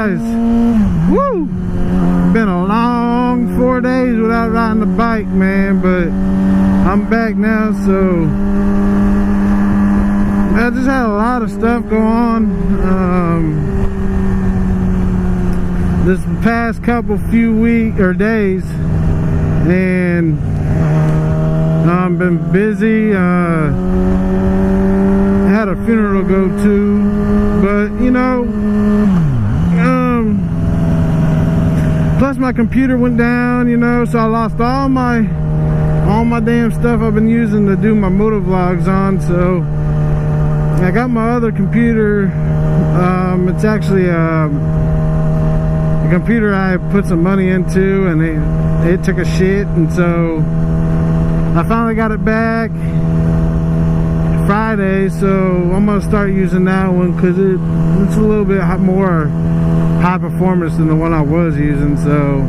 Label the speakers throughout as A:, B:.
A: guys, woo! Been a long 4 days without riding the bike, man, but I'm back now. So I just had a lot of stuff go on this past few weeks or days, and I've been busy. Had a funeral to go to, but you know, plus my computer went down, you know, so I lost all my damn stuff I've been using to do my motovlogs on. So I got my other computer. It's actually a computer I put some money into, and it took a shit, and so I finally got it back Friday. So I'm gonna start using that one because it's a little bit more high performance than the one I was using. So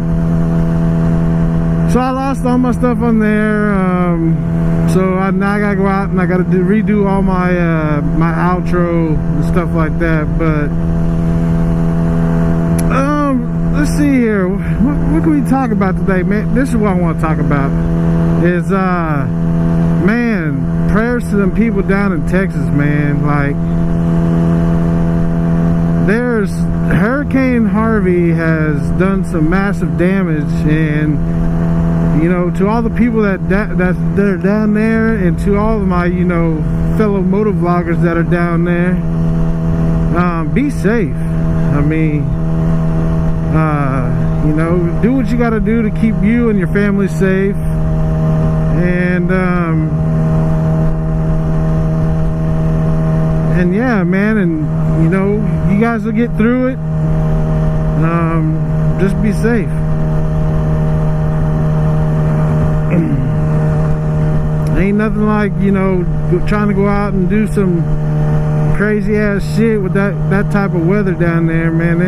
A: I lost all my stuff on there. So now I gotta go out and I gotta redo all my my outro and stuff like that. But let's see here. What can we talk about today, man? This is what I want to talk about. Is man, prayers to them people down in Texas, man. Like, there's Hurricane Harvey has done some massive damage, and you know, to all the people that are down there, and to all of my, you know, fellow motovloggers that are down there, be safe. I mean, you know, do what you got to do to keep you and your family safe, and yeah, man, and you know, you guys will get through it. Just be safe. Ain't nothing like, you know, trying to go out and do some crazy ass shit with that type of weather down there, man.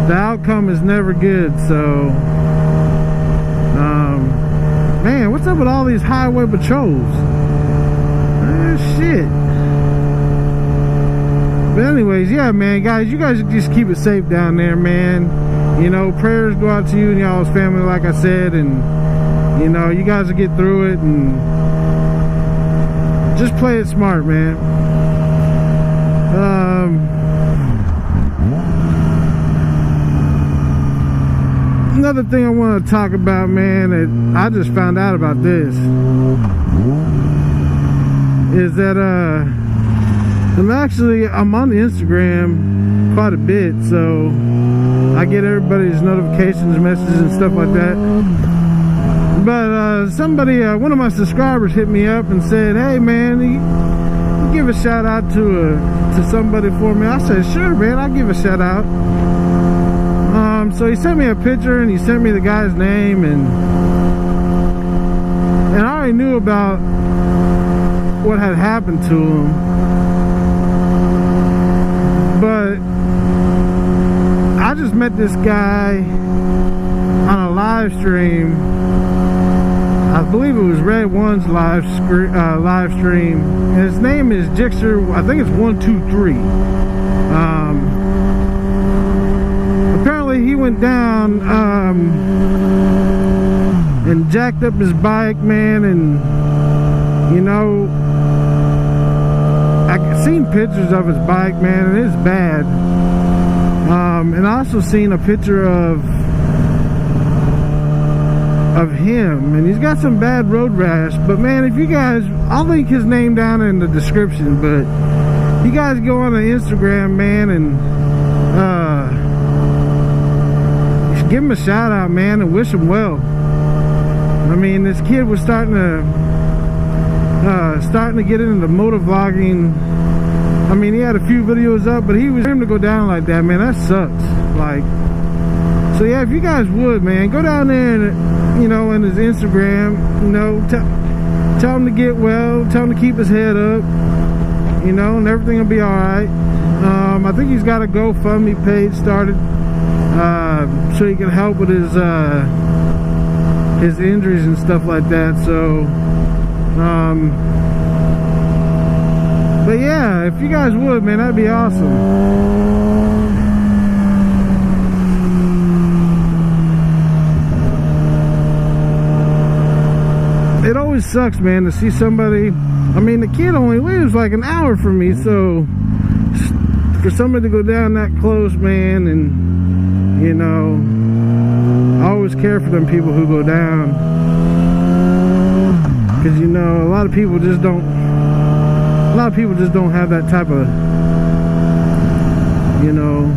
A: The outcome is never good. So man, what's up with all these highway patrols? Shit. But anyways, yeah, man, guys, you guys just keep it safe down there, man. You know, prayers go out to you and y'all's family, like I said, and you know, you guys will get through it, and just play it smart, man. Another thing I want to talk about, man, that I just found out about this, is that I'm on Instagram quite a bit, so I get everybody's notifications, messages, and stuff like that. But somebody, one of my subscribers hit me up and said, hey man, you give a shout out to somebody for me. I said, sure, man, I'll give a shout out. So he sent me a picture, and he sent me the guy's name, and I already knew about what had happened to him, but I just met this guy on a live stream. I believe it was Red One's live stream, and his name is Gixxer, I think it's 123. Apparently he went down and jacked up his bike, man, and you know, I seen pictures of his bike, man, and it's bad. And I also seen a picture of him, and he's got some bad road rash. But man, if you guys, I'll link his name down in the description, but you guys go on the Instagram, man, and give him a shout out, man, and wish him well. I mean, this kid was starting to get into motovlogging. I mean, he had a few videos up, but he was him to go down like that, man. That sucks. Like, so yeah, if you guys would, man, go down there and, you know, in his Instagram, you know, tell him to get well, tell him to keep his head up, you know, and everything will be all right. I think he's got a GoFundMe page started, so he can help with his injuries and stuff like that. So but yeah, if you guys would, man, that'd be awesome. it always sucks, man, to see somebody. I mean, the kid only lives like an hour from me, so for somebody to go down that close, man, and you know, I always care for them people who go down, because you know, a lot of people just don't have that type of, you know,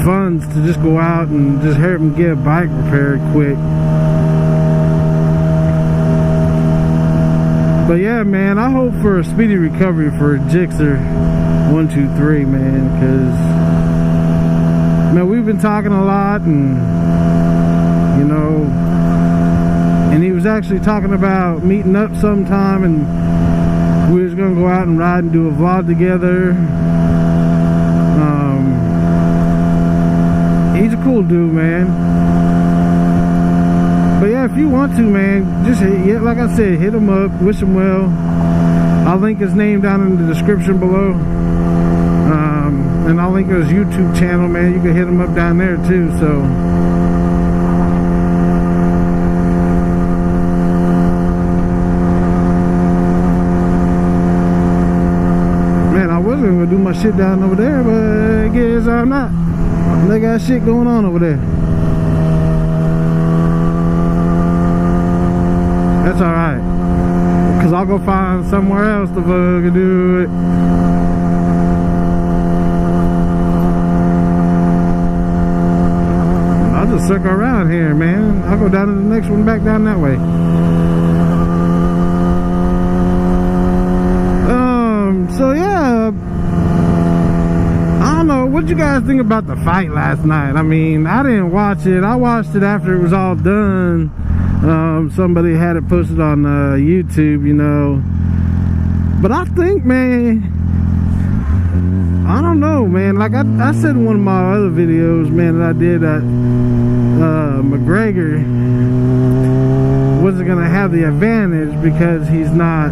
A: funds to just go out and just help them get a bike repaired quick. But yeah, man, I hope for a speedy recovery for Gixxer143, man, because, man, we've been talking a lot, and, you know, and he was actually talking about meeting up sometime, and we was going to go out and ride and do a vlog together. He's a cool dude, man. But yeah, if you want to, man, just like I said, hit him up, wish him well. I'll link his name down in the description below, and I'll link his YouTube channel, man. You can hit him up down there too. So man, I was gonna do my shit down over there, but I guess I'm not. They got shit going on over there. That's alright, because I'll go find somewhere else to fucking do it. I'll just circle around here, man. I'll go down to the next one, back down that way. So yeah, I don't know, what'd you guys think about the fight last night? I mean, I didn't watch it. I watched it after it was all done. Somebody had it posted on YouTube, you know. But I think, man, I don't know, man. Like I said in one of my other videos, man, that I did, that Mcgregor wasn't gonna have the advantage because he's not.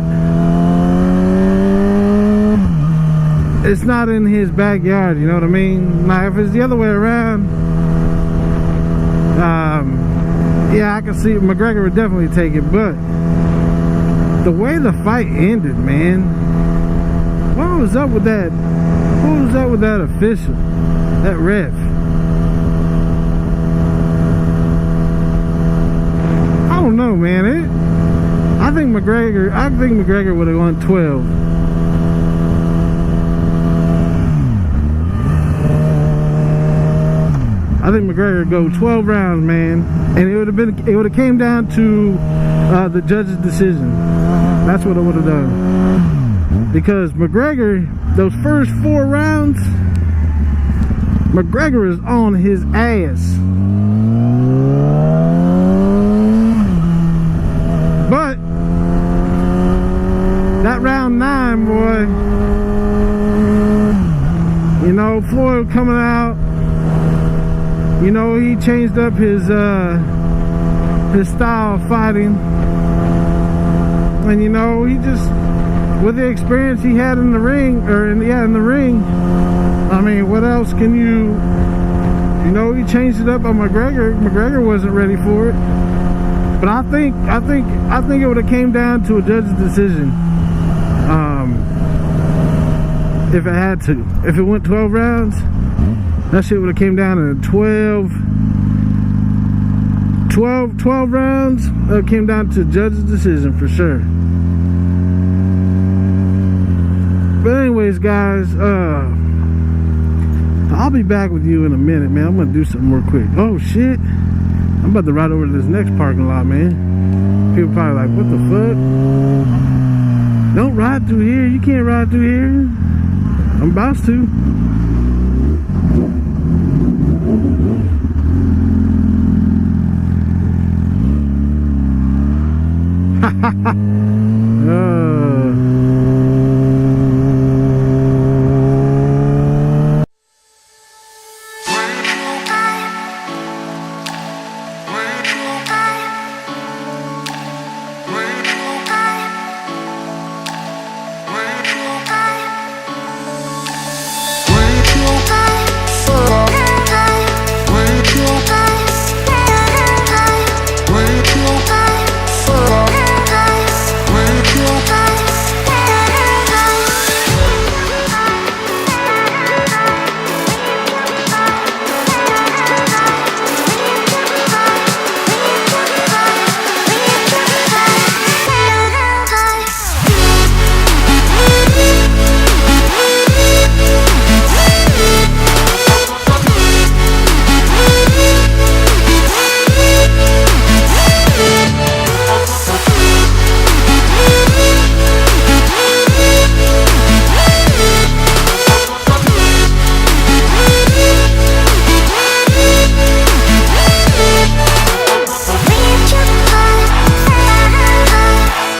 A: It's not in his backyard, you know what I mean? Now, if it's the other way around, yeah, I can see McGregor would definitely take it, but the way the fight ended, man, what was up with that? What was up with that official, that ref? I don't know, man. I think McGregor would have won 12. I think McGregor would go 12 rounds, man, and it would have came down to the judge's decision. That's what it would have done. Because McGregor, those first 4 rounds, McGregor is on his ass. But that round 9, boy, you know, Floyd coming out. You know, he changed up his style of fighting, and you know, he just, with the experience he had in the ring, in the ring. I mean, what else can you know? He changed it up on McGregor. McGregor wasn't ready for it, but I think it would have came down to a judge's decision. If it had to, if it went 12 rounds. That shit would have came down to 12 rounds. It came down to judge's decision for sure. But anyways, guys, I'll be back with you in a minute, man. I'm gonna do something real quick. Oh shit, I'm about to ride over to this next parking lot, man. People probably like, what the fuck? Don't ride through here. You can't ride through here. I'm about to. Ha ha ha.